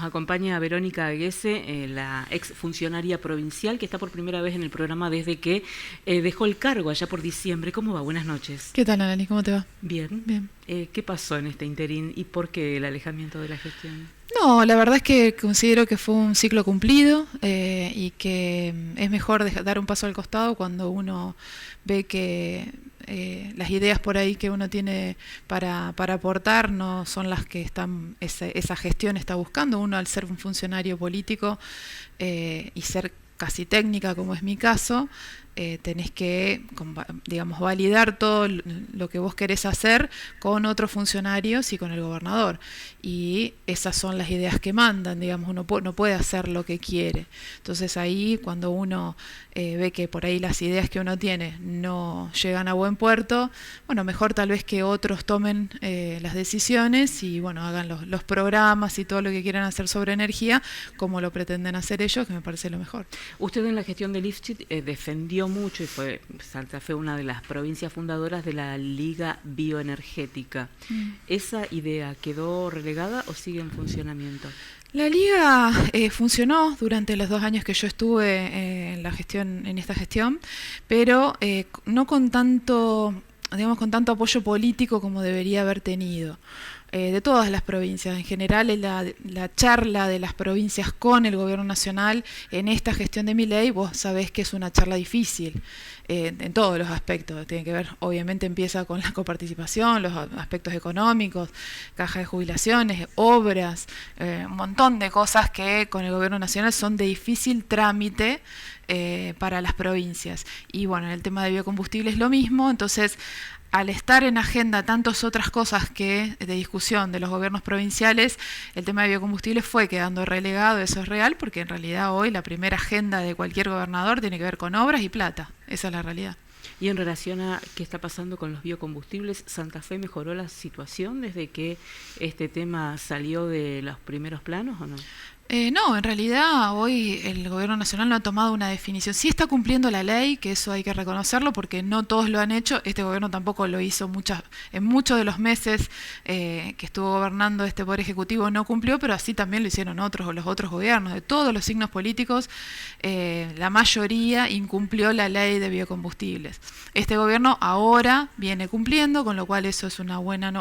Nos acompaña Verónica Aguese, la ex funcionaria provincial que está por primera vez en el programa desde que dejó el cargo allá por diciembre. ¿Cómo va? Buenas noches. ¿Qué tal, Analí? ¿Cómo te va? Bien. Bien. ¿Qué pasó en este interín y por qué el alejamiento de la gestión? No, la verdad es que considero que fue un ciclo cumplido y que es mejor dar un paso al costado cuando uno ve que las ideas por ahí que uno tiene para aportar no son las que esa gestión está buscando. Uno, al ser un funcionario político y ser casi técnica, como es mi caso, tenés que, digamos, validar todo lo que vos querés hacer con otros funcionarios y con el gobernador. Y esas son las ideas que mandan, digamos, uno no puede hacer lo que quiere. Entonces ahí, cuando uno ve que por ahí las ideas que uno tiene no llegan a buen puerto, bueno, mejor tal vez que otros tomen las decisiones y, bueno, hagan los programas y todo lo que quieran hacer sobre energía, como lo pretenden hacer ellos, que me parece lo mejor. Usted en la gestión del IFCHIT defendió mucho y fue Salta fue una de las provincias fundadoras de la Liga Bioenergética. ¿Esa idea quedó relegada o sigue en funcionamiento? La Liga funcionó durante los 2 años que yo estuve en esta gestión, pero no con tanto, digamos, con tanto apoyo político como debería haber tenido. De todas las provincias. En general, la charla de las provincias con el gobierno nacional en esta gestión de Milei, vos sabés que es una charla difícil en todos los aspectos. Tiene que ver, obviamente empieza con la coparticipación, los aspectos económicos, caja de jubilaciones, obras, un montón de cosas que con el gobierno nacional son de difícil trámite para las provincias. Y bueno, en el tema de biocombustibles lo mismo. Entonces, al estar en agenda tantas otras cosas que de discusión de los gobiernos provinciales, el tema de biocombustibles fue quedando relegado. Eso es real, porque en realidad hoy la primera agenda de cualquier gobernador tiene que ver con obras y plata. Esa es la realidad. Y en relación a qué está pasando con los biocombustibles, ¿Santa Fe mejoró la situación desde que este tema salió de los primeros planos o no? No, en realidad hoy el gobierno nacional no ha tomado una definición. Sí está cumpliendo la ley, que eso hay que reconocerlo, porque no todos lo han hecho. Este gobierno tampoco lo hizo en muchos de los meses que estuvo gobernando este Poder Ejecutivo no cumplió, pero así también lo hicieron los otros gobiernos. De todos los signos políticos, la mayoría incumplió la ley de biocombustibles. Este gobierno ahora viene cumpliendo, con lo cual eso es una buena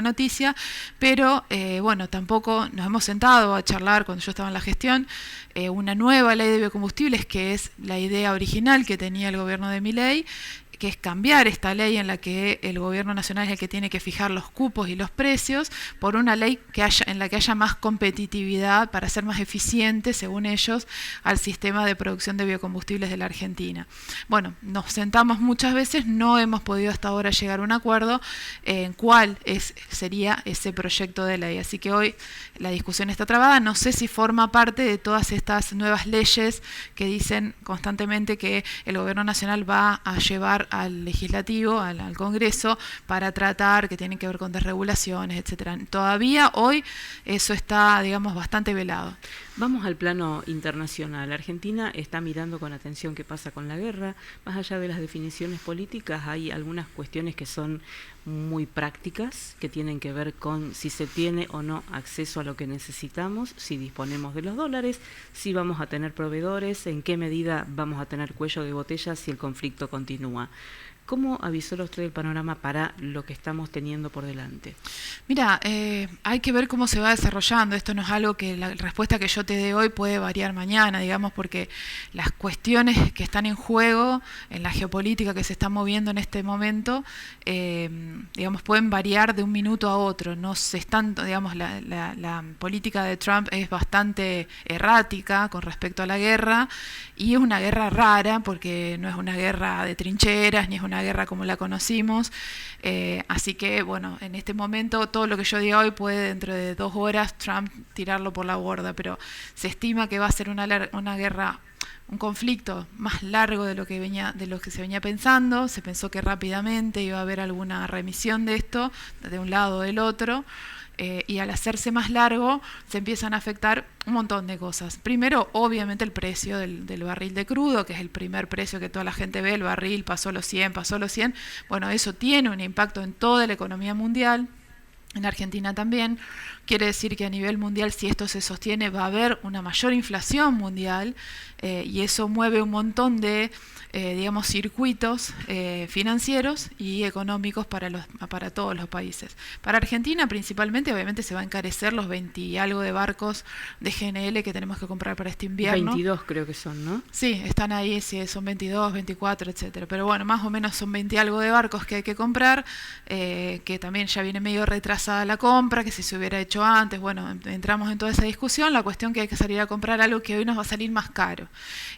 noticia, pero bueno, tampoco nos hemos sentado a charlar cuando yo estaba en la gestión, una nueva ley de biocombustibles, que es la idea original que tenía el gobierno de Milei, que es cambiar esta ley en la que el gobierno nacional es el que tiene que fijar los cupos y los precios, por una ley en la que haya más competitividad para ser más eficiente, según ellos, al sistema de producción de biocombustibles de la Argentina. Bueno, nos sentamos muchas veces, no hemos podido hasta ahora llegar a un acuerdo en cuál sería ese proyecto de ley. Así que hoy la discusión está trabada. No sé si forma parte de todas estas nuevas leyes que dicen constantemente que el gobierno nacional va a llevar al legislativo, al Congreso, para tratar, que tienen que ver con desregulaciones, etcétera. Todavía hoy eso está, digamos, bastante velado. Vamos al plano internacional. Argentina está mirando con atención qué pasa con la guerra. Más allá de las definiciones políticas, hay algunas cuestiones que son muy prácticas, que tienen que ver con si se tiene o no acceso a lo que necesitamos, si disponemos de los dólares, si vamos a tener proveedores, en qué medida vamos a tener cuello de botella si el conflicto continúa. ¿Cómo avisó usted el panorama para lo que estamos teniendo por delante? Mira, hay que ver cómo se va desarrollando. Esto no es algo que la respuesta que yo te dé hoy puede variar mañana, digamos, porque las cuestiones que están en juego en la geopolítica que se está moviendo en este momento, digamos, pueden variar de un minuto a otro. No se están, digamos, la política de Trump es bastante errática con respecto a la guerra, y es una guerra rara porque no es una guerra de trincheras ni es una guerra como la conocimos, así que bueno, en este momento todo lo que yo diga hoy puede dentro de 2 horas Trump tirarlo por la borda, pero se estima que va a ser una guerra, un conflicto más largo de lo que se venía pensando. Se pensó que rápidamente iba a haber alguna remisión de esto de un lado o del otro. Y al hacerse más largo se empiezan a afectar un montón de cosas. Primero, obviamente, el precio del barril de crudo, que es el primer precio que toda la gente ve. El barril pasó los 100. Bueno, eso tiene un impacto en toda la economía mundial. en Argentina también. Quiere decir que a nivel mundial, si esto se sostiene, va a haber una mayor inflación mundial, y eso mueve un montón de digamos, circuitos financieros y económicos para todos los países. Para Argentina principalmente, obviamente se va a encarecer los 20 y algo de barcos de GNL que tenemos que comprar para este invierno. 22 creo que son, ¿no? Sí, están ahí, sí, son 22, 24, etcétera. Pero bueno, más o menos son 20 y algo de barcos que hay que comprar, que también ya viene medio retrasada la compra, que si se hubiera hecho antes, bueno, entramos en toda esa discusión. La cuestión que hay que salir a comprar algo que hoy nos va a salir más caro.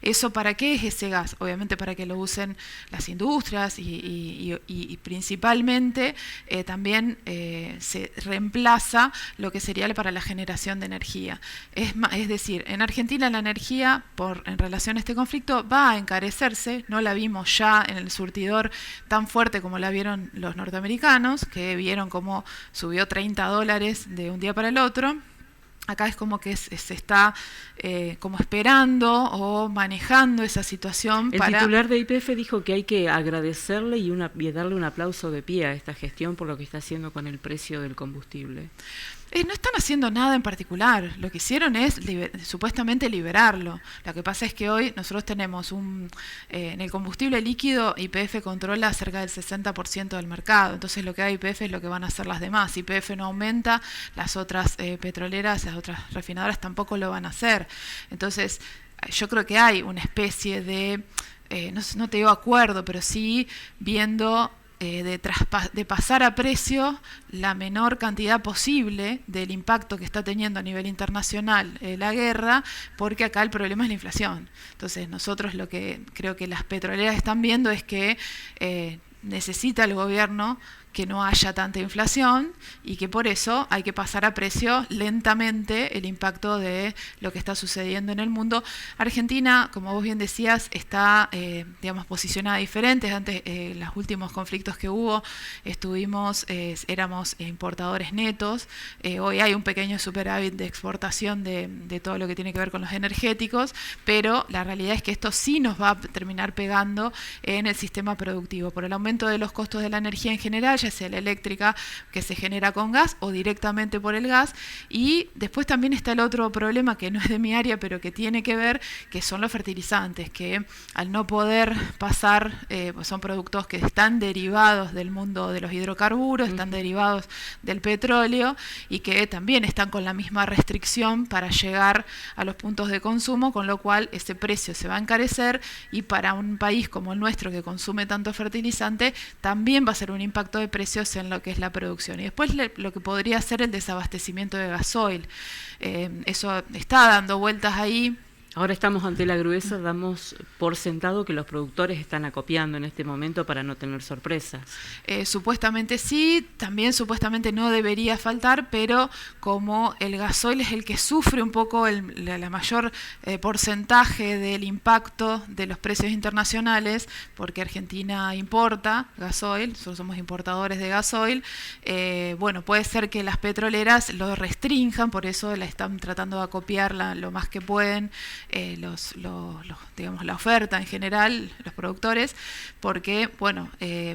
¿Eso para qué es ese gas? Obviamente para que lo usen las industrias y principalmente también se reemplaza lo que sería para la generación de energía. Es decir, en Argentina la energía, en relación a este conflicto, va a encarecerse. No la vimos ya en el surtidor tan fuerte como la vieron los norteamericanos, que vieron cómo subió $30 de un día para el otro. Acá es como que se está como esperando o manejando esa situación. El titular de YPF dijo que hay que agradecerle y darle un aplauso de pie a esta gestión por lo que está haciendo con el precio del combustible. No están haciendo nada en particular. Lo que hicieron es supuestamente liberarlo. Lo que pasa es que hoy nosotros tenemos en el combustible líquido, YPF controla cerca del 60% del mercado. Entonces lo que da YPF es lo que van a hacer las demás. Si YPF no aumenta, las otras petroleras, las otras refinadoras tampoco lo van a hacer. Entonces yo creo que hay una especie de, no te digo acuerdo, pero sí viendo de pasar a precio la menor cantidad posible del impacto que está teniendo a nivel internacional la guerra, porque acá el problema es la inflación. Entonces nosotros lo que creo que las petroleras están viendo es que necesita el gobierno que no haya tanta inflación y que por eso hay que pasar a precio lentamente el impacto de lo que está sucediendo en el mundo. Argentina, como vos bien decías, está digamos, posicionada diferente. Antes, los últimos conflictos que hubo, éramos importadores netos. Hoy hay un pequeño superávit de exportación de todo lo que tiene que ver con los energéticos, pero la realidad es que esto sí nos va a terminar pegando en el sistema productivo por el aumento de los costos de la energía en general, ya sea la eléctrica que se genera con gas o directamente por el gas. Y después también está el otro problema que no es de mi área, pero que tiene que ver, que son los fertilizantes, que al no poder pasar, pues son productos que están derivados del mundo de los hidrocarburos, están derivados del petróleo y que también están con la misma restricción para llegar a los puntos de consumo, con lo cual ese precio se va a encarecer y para un país como el nuestro que consume tanto fertilizante también va a ser un impacto de precios en lo que es la producción. Y después lo que podría ser el desabastecimiento de gasoil. Eso está dando vueltas ahí. Ahora estamos ante la gruesa, damos por sentado que los productores están acopiando en este momento para no tener sorpresas. Supuestamente sí, también supuestamente no debería faltar, pero como el gasoil es el que sufre un poco la mayor porcentaje del impacto de los precios internacionales, porque Argentina importa gasoil, nosotros somos importadores de gasoil, bueno, puede ser que las petroleras lo restrinjan, por eso la están tratando de acopiar lo más que pueden, digamos, la oferta en general, los productores, porque bueno,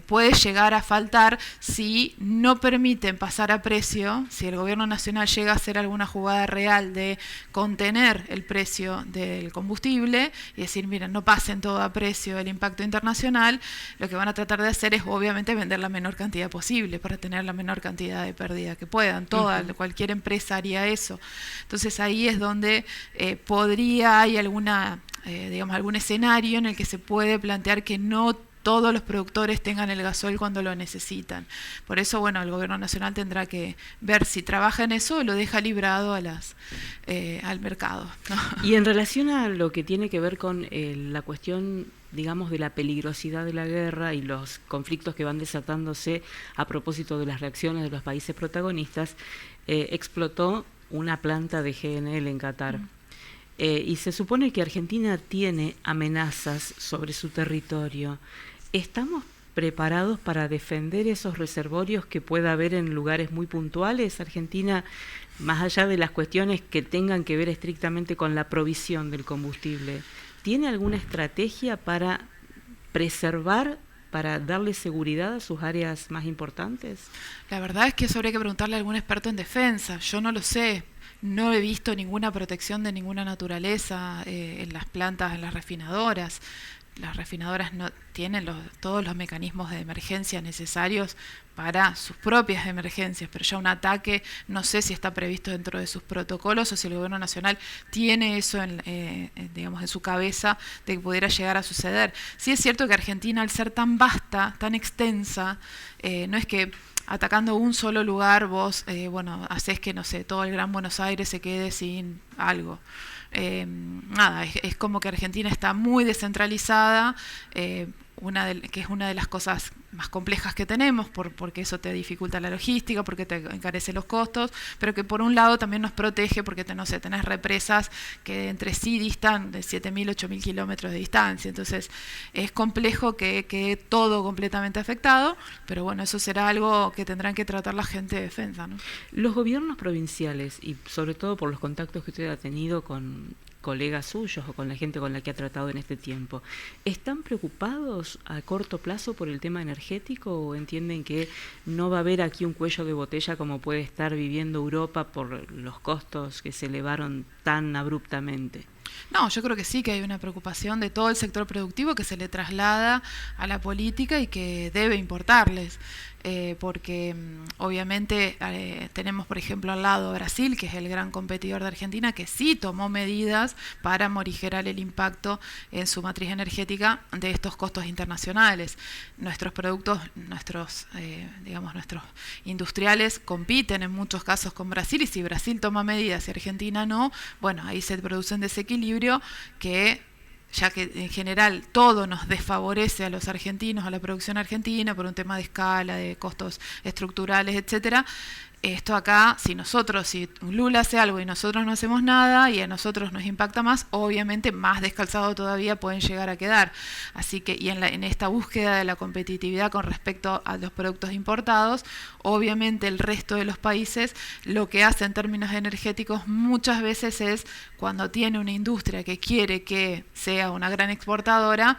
puede llegar a faltar si no permiten pasar a precio, si el gobierno nacional llega a hacer alguna jugada real de contener el precio del combustible y decir, miren, no pasen todo a precio el impacto internacional, lo que van a tratar de hacer es obviamente vender la menor cantidad posible para tener la menor cantidad de pérdida que puedan. Cualquier empresa haría eso. Entonces ahí es donde hay digamos, algún escenario en el que se puede plantear que no todos los productores tengan el gasoil cuando lo necesitan. Por eso, bueno, el gobierno nacional tendrá que ver si trabaja en eso o lo deja librado al mercado, ¿no? Y en relación a lo que tiene que ver con la cuestión, digamos, de la peligrosidad de la guerra y los conflictos que van desatándose a propósito de las reacciones de los países protagonistas, explotó una planta de GNL en Qatar. Y se supone que Argentina tiene amenazas sobre su territorio. ¿Estamos preparados para defender esos reservorios que pueda haber en lugares muy puntuales? Argentina, más allá de las cuestiones que tengan que ver estrictamente con la provisión del combustible, ¿tiene alguna estrategia para preservar para darle seguridad a sus áreas más importantes? La verdad es que eso habría que preguntarle a algún experto en defensa. Yo no lo sé. No he visto ninguna protección de ninguna naturaleza en las plantas, en las refinadoras. Las refinadoras no tienen todos los mecanismos de emergencia necesarios para sus propias emergencias, pero ya un ataque no sé si está previsto dentro de sus protocolos o si el gobierno nacional tiene eso digamos, en su cabeza de que pudiera llegar a suceder. Sí es cierto que Argentina, al ser tan vasta, tan extensa, no es que atacando un solo lugar vos, haces que, no sé, todo el Gran Buenos Aires se quede sin algo. Nada, es como que Argentina está muy descentralizada, que es una de las cosas más complejas que tenemos, porque eso te dificulta la logística, porque te encarece los costos, pero que por un lado también nos protege, porque tenés represas que entre sí distan de 7.000, 8.000 kilómetros de distancia, entonces es complejo que quede todo completamente afectado, pero bueno, eso será algo que tendrán que tratar la gente de defensa, ¿no? Los gobiernos provinciales, y sobre todo por los contactos que usted ha tenido con colegas suyos o con la gente con la que ha tratado en este tiempo, ¿están preocupados a corto plazo por el tema energético o entienden que no va a haber aquí un cuello de botella como puede estar viviendo Europa por los costos que se elevaron tan abruptamente? No, yo creo que sí, que hay una preocupación de todo el sector productivo que se le traslada a la política y que debe importarles. Porque obviamente tenemos, por ejemplo, al lado Brasil, que es el gran competidor de Argentina, que sí tomó medidas para morigerar el impacto en su matriz energética de estos costos internacionales. Nuestros productos, nuestros industriales compiten en muchos casos con Brasil, y si Brasil toma medidas y Argentina no, bueno, ahí se produce un desequilibrio que, ya que en general todo nos desfavorece a los argentinos, a la producción argentina, por un tema de escala, de costos estructurales, etcétera. Esto acá, si Lula hace algo y nosotros no hacemos nada y a nosotros nos impacta más, obviamente más descalzado todavía pueden llegar a quedar. Así que, y en esta búsqueda de la competitividad con respecto a los productos importados, obviamente el resto de los países lo que hace en términos energéticos muchas veces es, cuando tiene una industria que quiere que sea una gran exportadora,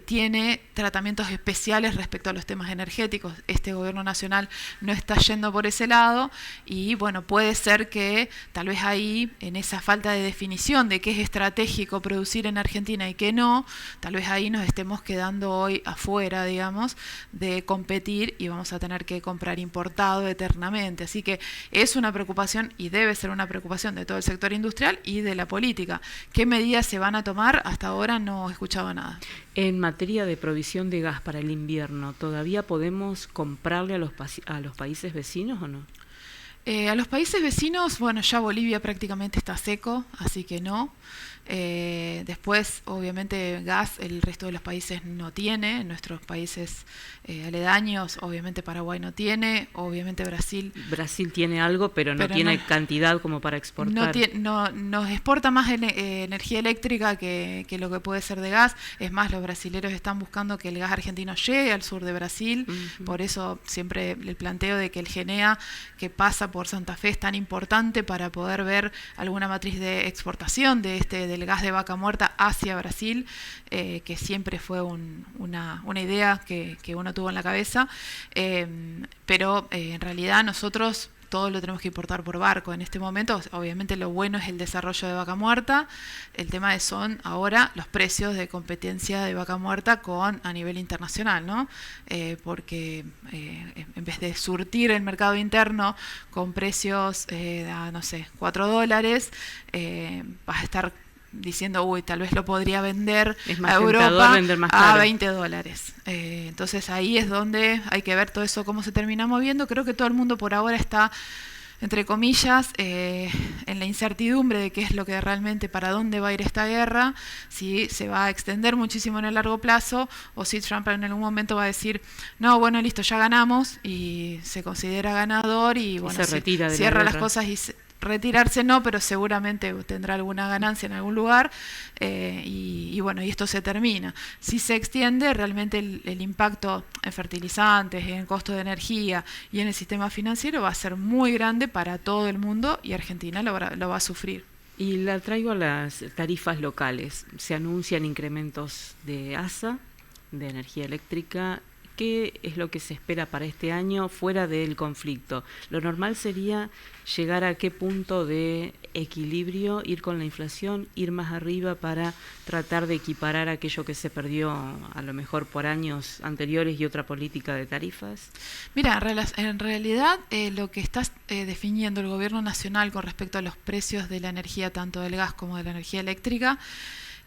tiene tratamientos especiales respecto a los temas energéticos. Este gobierno nacional no está yendo por ese lado y bueno, puede ser que tal vez ahí, en esa falta de definición de qué es estratégico producir en Argentina y qué no, tal vez ahí nos estemos quedando hoy afuera, digamos, de competir y vamos a tener que comprar importado eternamente. Así que es una preocupación y debe ser una preocupación de todo el sector industrial y de la política. ¿Qué medidas se van a tomar? Hasta ahora no he escuchado nada. En materia de provisión de gas para el invierno, ¿todavía podemos comprarle a los países vecinos o no? A los países vecinos, bueno, ya Bolivia prácticamente está seco, así que no. Después, obviamente, gas el resto de los países no tiene, nuestros países aledaños, obviamente Paraguay no tiene, obviamente Brasil tiene algo, pero no tiene cantidad como para exportar. Nos exporta más energía eléctrica que lo que puede ser de gas. Es más, los brasileros están buscando que el gas argentino llegue al sur de Brasil, por eso siempre el planteo de que el GENEA, que pasa por Santa Fe, es tan importante para poder ver alguna matriz de exportación del gas de vaca muerta hacia Brasil, que siempre fue una idea que uno tuvo en la cabeza, pero en realidad nosotros todo lo tenemos que importar por barco en este momento. Obviamente lo bueno es el desarrollo de vaca muerta, el tema son ahora los precios de competencia de vaca muerta a nivel internacional, ¿no? Porque en vez de surtir el mercado interno con precios a, no sé, $4, vas a estar diciendo, tal vez lo podría vender a Europa a $20. Entonces ahí es donde hay que ver todo eso, cómo se termina moviendo. Creo que todo el mundo por ahora está, entre comillas, en la incertidumbre de qué es lo que realmente, para dónde va a ir esta guerra, si se va a extender muchísimo en el largo plazo o si Trump en algún momento va a decir, no, bueno, listo, ya ganamos, y se considera ganador y bueno, se retira de cierra las cosas y retirarse no, pero seguramente tendrá alguna ganancia en algún lugar, y bueno, y esto se termina. Si se extiende, realmente el impacto en fertilizantes, en costo de energía y en el sistema financiero va a ser muy grande para todo el mundo, y Argentina lo va a sufrir. Y la traigo a las tarifas locales. Se anuncian incrementos de ASA de energía eléctrica. ¿Qué es lo que se espera para este año fuera del conflicto? Lo normal sería llegar a qué punto de equilibrio, ir con la inflación, ir más arriba para tratar de equiparar aquello que se perdió a lo mejor por años anteriores y otra política de tarifas. Mira, en realidad lo que está definiendo el gobierno nacional con respecto a los precios de la energía, tanto del gas como de la energía eléctrica,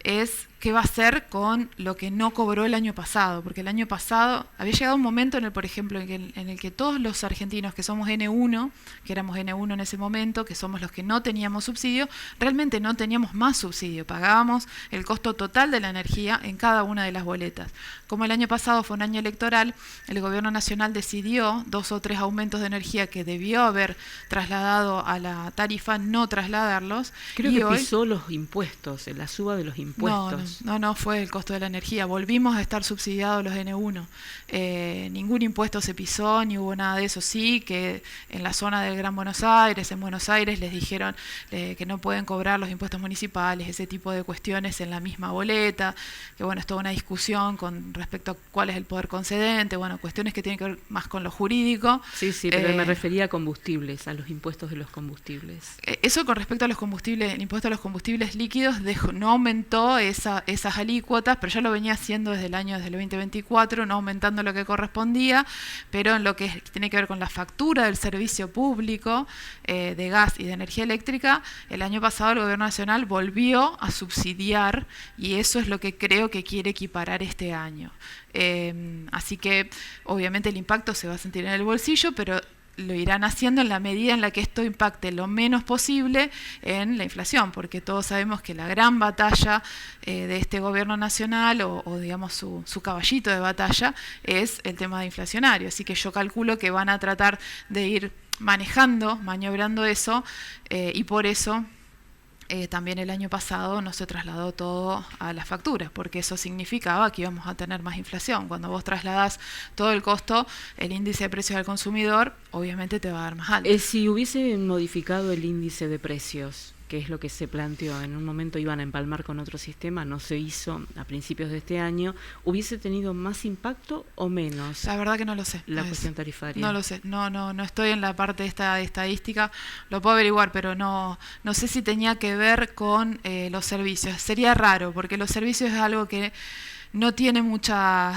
es qué va a hacer con lo que no cobró el año pasado, porque el año pasado había llegado un momento en el, por ejemplo, en el que todos los argentinos que somos N1, que éramos N1 en ese momento, que somos los que no teníamos subsidio, realmente no teníamos más subsidio, pagábamos el costo total de la energía en cada una de las boletas. Como el año pasado fue un año electoral, el gobierno nacional decidió 2 o 3 aumentos de energía que debió haber trasladado a la tarifa, no trasladarlos. Creo que pisó los impuestos, la suba de los impuestos. No fue el costo de la energía. Volvimos a estar subsidiados los N1. Ningún impuesto se pisó, ni hubo nada de eso. Sí, que en la zona del Gran Buenos Aires, en Buenos Aires, les dijeron que no pueden cobrar los impuestos municipales, ese tipo de cuestiones en la misma boleta, que bueno, es toda una discusión con respecto a cuál es el poder concedente, bueno, cuestiones que tienen que ver más con lo jurídico. Sí, pero me refería a combustibles, a los impuestos de los combustibles. Eso con respecto a los combustibles, el impuesto a los combustibles líquidos no aumentó esas alícuotas, pero ya lo venía haciendo desde el 2024, no aumentando lo que correspondía, pero en lo que tiene que ver con la factura del servicio público de gas y de energía eléctrica, el año pasado el gobierno nacional volvió a subsidiar y eso es lo que creo que quiere equiparar este año. Así que obviamente el impacto se va a sentir en el bolsillo, pero lo irán haciendo en la medida en la que esto impacte lo menos posible en la inflación, porque todos sabemos que la gran batalla de este gobierno nacional, o digamos su caballito de batalla, es el tema de inflacionario. Así que yo calculo que van a tratar de ir maniobrando eso, y por eso también el año pasado no se trasladó todo a las facturas, porque eso significaba que íbamos a tener más inflación. Cuando vos trasladás todo el costo, el índice de precios al consumidor obviamente te va a dar más alto. Si hubiese modificado el índice de precios, que es lo que se planteó, en un momento iban a empalmar con otro sistema, no se hizo a principios de este año, ¿hubiese tenido más impacto o menos? La verdad que no lo sé. La cuestión tarifaria. No lo sé, no estoy en la parte de esta estadística, lo puedo averiguar, pero no sé si tenía que ver con los servicios. Sería raro, porque los servicios es algo que no tiene mucho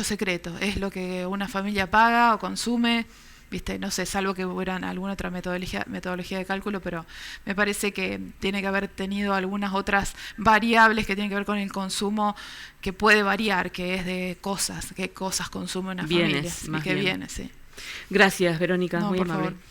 secreto, es lo que una familia paga o consume. ¿Viste? No sé, salvo que hubiera alguna otra metodología de cálculo, pero me parece que tiene que haber tenido algunas otras variables que tienen que ver con el consumo, que puede variar, que es de cosas, qué cosas consume una familia. Bienes, y qué bienes, sí. Gracias, Verónica, muy por amable. favor.